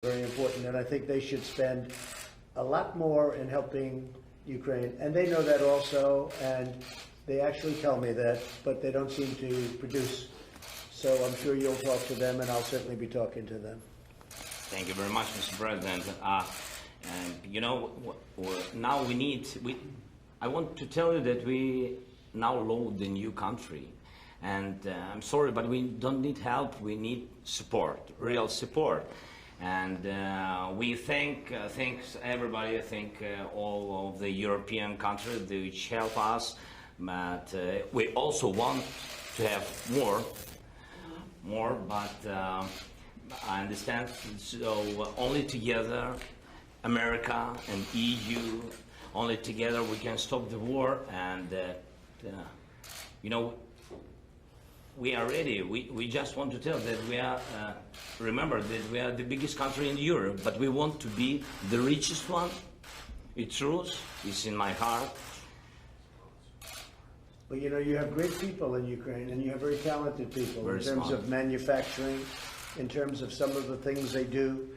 very important, and I think they should spend a lot more in helping Ukraine, and they know that also, and they actually tell me that, but they don't seem to produce. So I'm sure you'll talk to them, and I'll certainly be talking to them. Thank you very much, Mr. President. And you know, now I want to tell you that we now load the new country. And I'm sorry, but we don't need help. We need support, real support. And we thank everybody. I think all of the European countries which help us. But we also want to have more. But I understand. So only together, America and EU, only together we can stop the war. And you know, we are ready. We just want to tell that we are, remember that we are the biggest country in Europe, but we want to be the richest one. It's true, it's in my heart. Well, you know, you have great people in Ukraine, and you have very talented people Very in terms smart. of manufacturing, in terms of some of the things they do.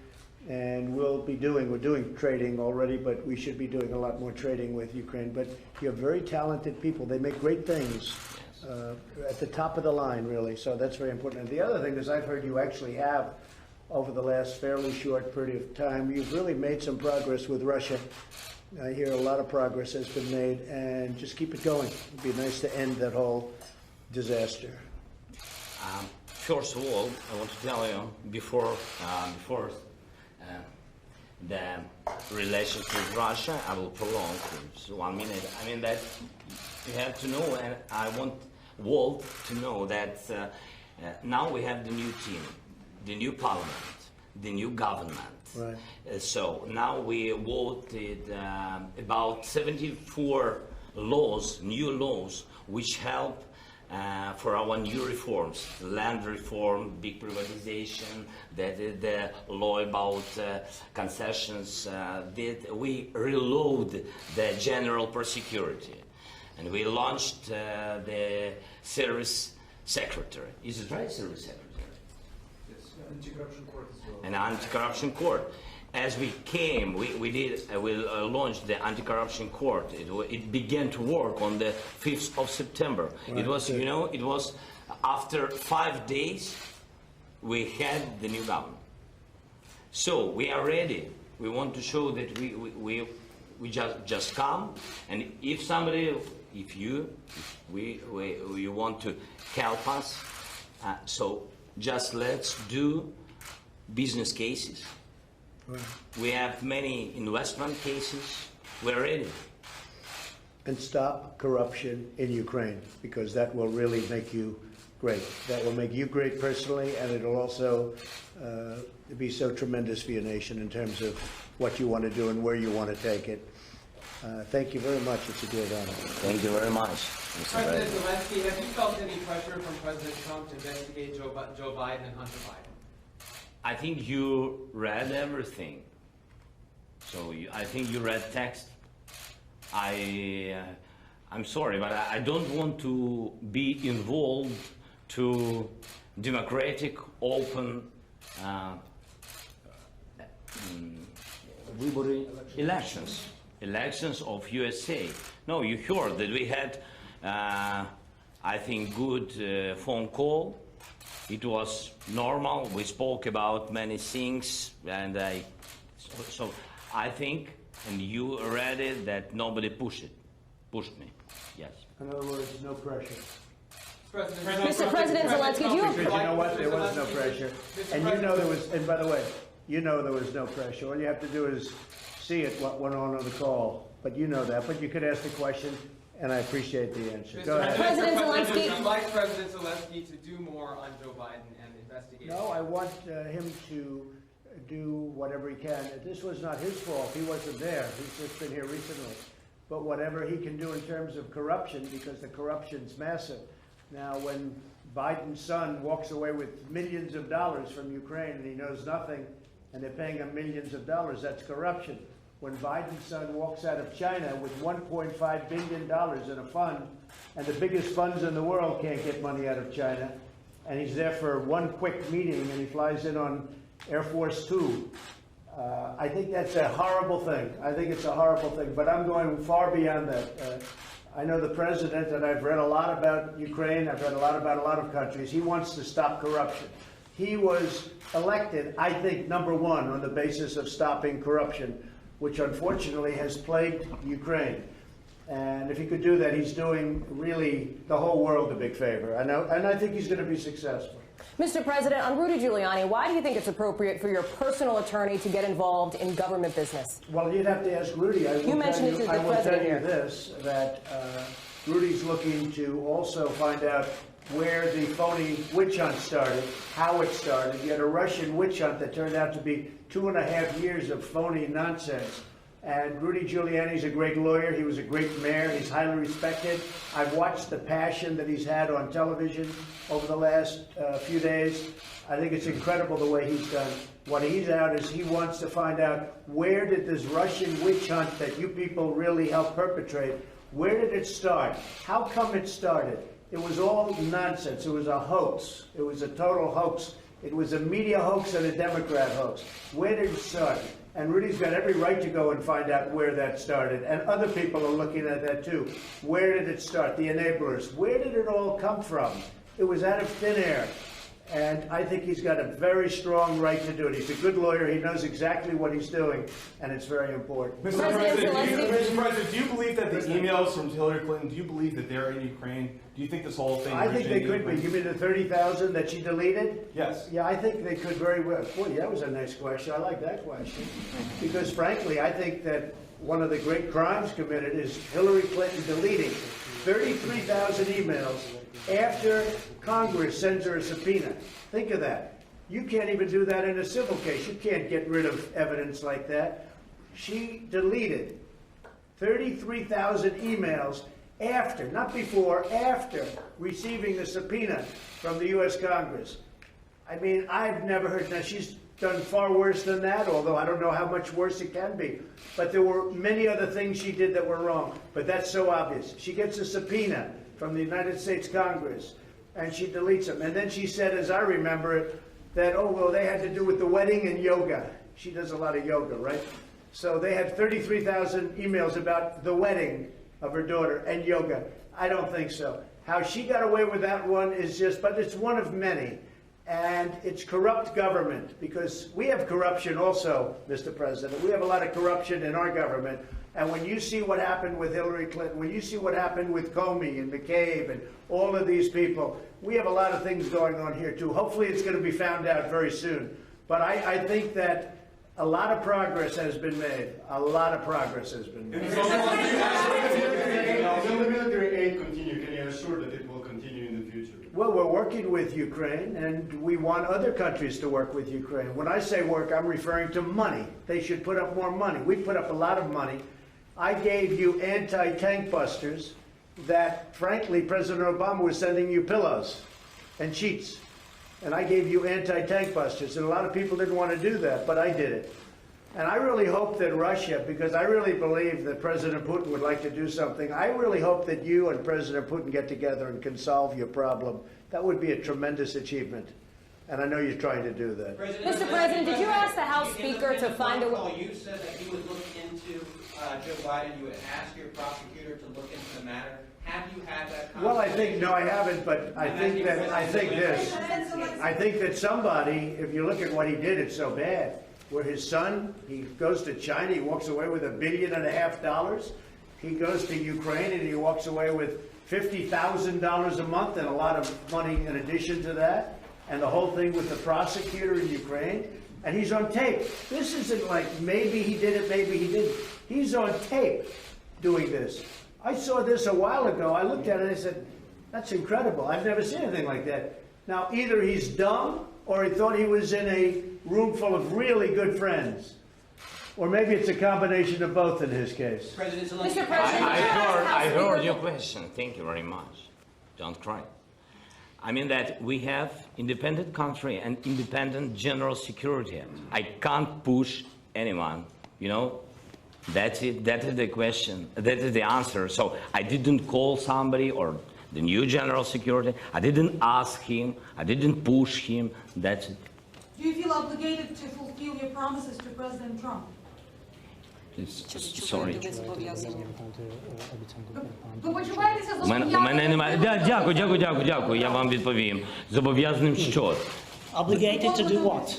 And we're doing trading already, but we should be doing a lot more trading with Ukraine. But you have very talented people. They make great things. At the top of the line, really. So that's very important. And the other thing is, I've heard you actually have, over the last fairly short period of time, you've really made some progress with Russia. I hear a lot of progress has been made, and just keep it going. It'd be nice to end that whole disaster. First of all, I want to tell you, before the relations with Russia, I will prolong for 1 minute. I mean that you have to know, and I want Walt to know that now we have the new team, the new parliament, the new government. Right. So now we voted about 74 laws, new laws, which help for our new reforms, land reform, big privatization, the law about concessions. We reload the general prosecurity, and we launched the service secretary. Is it right, service secretary? Yes, anti-corruption court as well. An anti-corruption court. As we came, we launched the anti-corruption court. It began to work on the 5th of September. Right. It was, you know, it was after 5 days we had the new government. So we are ready. We want to show that we just come, and if somebody, if you want to help us, so just let's do business cases. Right. We have many investment cases. We're ready. And stop corruption in Ukraine, because that will really make you great. That will make you great personally, and it'll also be so tremendous for your nation in terms of what you want to do and where you want to take it. Thank you very much. It's a great honor. Thank you very much, Mr. President President. Zelensky, have you felt any pressure from President Trump to investigate Joe Biden and Hunter Biden? I think you read everything. So I think you read text. I'm sorry, but I don't want to be involved to democratic, open elections of USA. No, you heard that we had, I think, good phone call. It was normal. We spoke about many things, and so I think, and you read it, that nobody pushed me. Yes. In other words, no pressure. Mr. President Zelensky, do you Because you know what? There was no pressure. And you know there was, and by the way, you know there was no pressure. All you have to do is see it, what went on the call. But you know that. But you could ask the question, and I appreciate the answer. Go ahead. President Zelensky. Would you like President Zelensky to do more on Joe Biden and investigate? No, I want him to do whatever he can. This was not his fault. He wasn't there. He's just been here recently. But whatever he can do in terms of corruption, because the corruption's massive. Now, when Biden's son walks away with millions of dollars from Ukraine and he knows nothing, and they're paying him millions of dollars, that's corruption. When Biden's son walks out of China with $1.5 billion in a fund, and the biggest funds in the world can't get money out of China, and he's there for one quick meeting, and he flies in on Air Force Two. I think that's a horrible thing. I think it's a horrible thing, but I'm going far beyond that. I know the president, and I've read a lot about Ukraine, I've read a lot about a lot of countries. He wants to stop corruption. He was elected, I think, #1 on the basis of stopping corruption, which unfortunately has plagued Ukraine. And if he could do that, he's doing really the whole world a big favor. And I think he's going to be successful. Mr. President, on Rudy Giuliani, why do you think it's appropriate for your personal attorney to get involved in government business? Well, you'd have to ask Rudy. I will tell you this, that Rudy's looking to also find out where the phony witch hunt started, how it started. You had a Russian witch hunt that turned out to be 2.5 years of phony nonsense. And Rudy Giuliani's a great lawyer. He was a great mayor. He's highly respected. I've watched the passion that he's had on television over the last few days. I think it's incredible the way he's done. What he's out is he wants to find out, where did this Russian witch hunt that you people really helped perpetrate, where did it start? How come it started? It was all nonsense. It was a hoax. It was a total hoax. It was a media hoax and a Democrat hoax. Where did it start? And Rudy's got every right to go and find out where that started. And other people are looking at that too. Where did it start? The enablers. Where did it all come from? It was out of thin air. And I think he's got a very strong right to do it. He's a good lawyer. He knows exactly what he's doing, and it's very important. Mr. President, do you believe that the emails from Hillary Clinton, do you believe that they're in Ukraine? Do you think this whole thing... I think they could be. You mean the 30,000 that she deleted? Yes. Yeah, I think they could very well. Boy, that was a nice question. I like that question. Because frankly, I think that one of the great crimes committed is Hillary Clinton deleting 33,000 emails after Congress sends her a subpoena. Think of that. You can't even do that in a civil case. You can't get rid of evidence like that. She deleted 33,000 emails after, not before, after receiving the subpoena from the U.S. Congress. I mean, I've never heard. Now, she's done far worse than that, although I don't know how much worse it can be. But there were many other things she did that were wrong. But that's so obvious. She gets a subpoena from the United States Congress, and she deletes them. And then she said, as I remember it, that, oh, well, they had to do with the wedding and yoga. She does a lot of yoga, right? So they had 33,000 emails about the wedding of her daughter and yoga. I don't think so. How she got away with that one is just, but it's one of many. And it's corrupt government, because we have corruption also, Mr. President. We have a lot of corruption in our government. And when you see what happened with Hillary Clinton, when you see what happened with Comey and McCabe and all of these people, we have a lot of things going on here too. Hopefully it's going to be found out very soon. But I think that a lot of progress has been made. A lot of progress has been made. Will the military aid continue? Can you assure that it will continue in the future? Well, we're working with Ukraine, and we want other countries to work with Ukraine. When I say work, I'm referring to money. They should put up more money. We put up a lot of money. I gave you anti-tank busters that, frankly, President Obama was sending you pillows and sheets. And I gave you anti-tank busters, and a lot of people didn't want to do that, but I did it. And I really hope that Russia, because I really believe that President Putin would like to do something, I really hope that you and President Putin get together and can solve your problem. That would be a tremendous achievement. And I know you're trying to do that. Mr. President, did you ask the House Speaker to find a way? You said that you would look into Joe Biden, you would ask your prosecutor to look into the matter. Have you had that conversation? Well, I think, no, I haven't, but I think that somebody, if you look at what he did, it's so bad. Where his son, he goes to China, he walks away with $1.5 billion. He goes to Ukraine and he walks away with $50,000 a month and a lot of money in addition to that. And the whole thing with the prosecutor in Ukraine. And he's on tape. This isn't like maybe he did it, maybe he didn't. He's on tape doing this. I saw this a while ago. I looked at it and I said, that's incredible. I've never seen anything like that. Now, either he's dumb or he thought he was in a room full of really good friends. Or maybe it's a combination of both in his case. Mr. President, I heard your question. Thank you very much. Don't cry. I mean that we have independent country and independent general security. I can't push anyone, you know. That's it. That is the question. That is the answer. So I didn't call somebody or the new general security. I didn't ask him. I didn't push him. That's it. Do you feel obligated to fulfill your promises to President Trump? Sorry. Ви почуваєтеся У мене немає. Дякую, я вам відповім. Зобов'язаним що? Obligated to do what?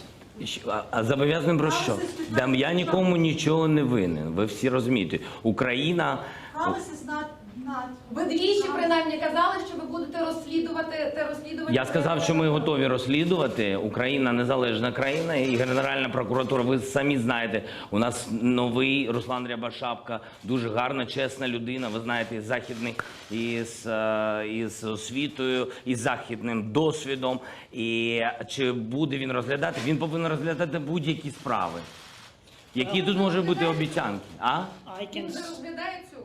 А зобов'язаним про що? Я нікому нічого не винен. Ви всі розумієте. Україна... Promises not. Ви двічі принаймні казали, що ви будете розслідувати те розслідування. Я сказав, що ми готові розслідувати. Україна незалежна країна і Генеральна прокуратура. Ви самі знаєте, у нас новий Руслан Рябошапка, дуже гарна, чесна людина. Ви знаєте, західний із освітою, із західним досвідом. І чи буде він розглядати? Він повинен розглядати будь-які справи. Які тут можуть бути обіцянки? А? Він вже розглядає цю.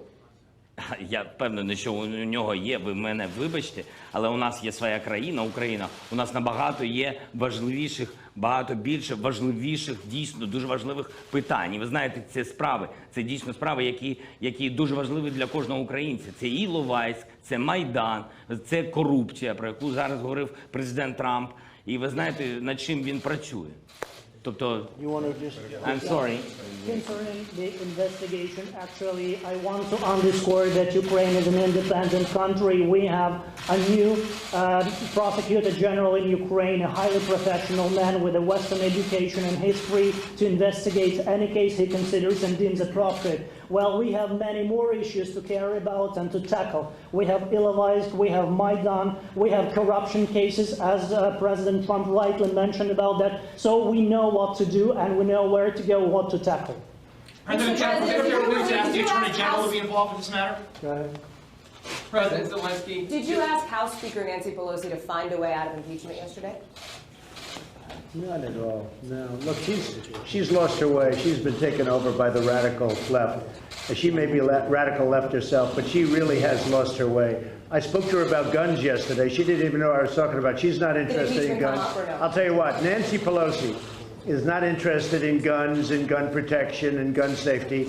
Я впевнений, що у нього є, ви мене вибачте, але у нас є своя країна, Україна. У нас набагато є важливіших, багато більше важливіших, дійсно дуже важливих питань. І ви знаєте, це справи, це дійсно справи, які дуже важливі для кожного українця. Це і Іловайськ, це Майдан, це корупція, про яку зараз говорив президент Трамп. І ви знаєте, над чим він працює. Тобто, I'm sorry. Concerning the investigation, actually, I want to underscore that Ukraine is an independent country. We have a new prosecutor general in Ukraine, a highly professional man with a Western education and history to investigate any case he considers and deems appropriate. Well, we have many more issues to care about and to tackle. We have Ilovaisk, we have Maidan, we have corruption cases, as President Trump rightly mentioned about that. So we know what to do and we know where to go, what to tackle. President Trump, would it be appropriate to ask the Attorney General to be involved in this matter? Go ahead. President Zelensky. Did you ask House Speaker Nancy Pelosi to find a way out of impeachment yesterday? Not at all, no. Look, she's lost her way. She's been taken over by the radical left. She may be radical left herself, but she really has lost her way. I spoke to her about guns yesterday. She didn't even know what I was talking about. She's not interested in guns. I'll tell you what, Nancy Pelosi is not interested in guns and gun protection and gun safety.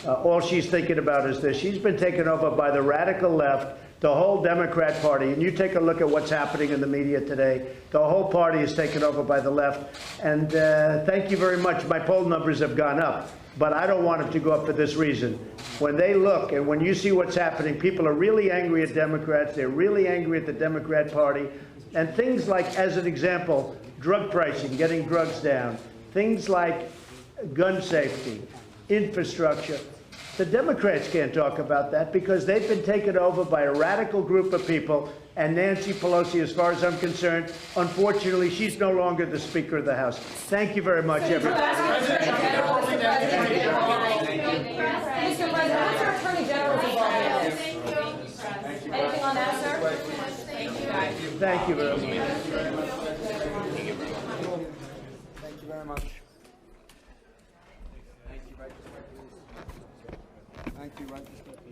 All she's thinking about is this. She's been taken over by the radical left, the whole Democrat Party. And you take a look at what's happening in the media today. The whole party is taken over by the left. And thank you very much. My poll numbers have gone up. But I don't want them to go up for this reason. When they look and when you see what's happening, people are really angry at Democrats. They're really angry at the Democrat Party. And things like, as an example, drug pricing, getting drugs down. Things like gun safety, infrastructure. The Democrats can't talk about that because they've been taken over by a radical group of people. And Nancy Pelosi, as far as I'm concerned, unfortunately, she's no longer the Speaker of the House. Thank you very much, everybody. Mr. President, what's your Attorney General's involvement? Anything on that, sir? Thank you very much. Thank you very much. Thank you, Righteous.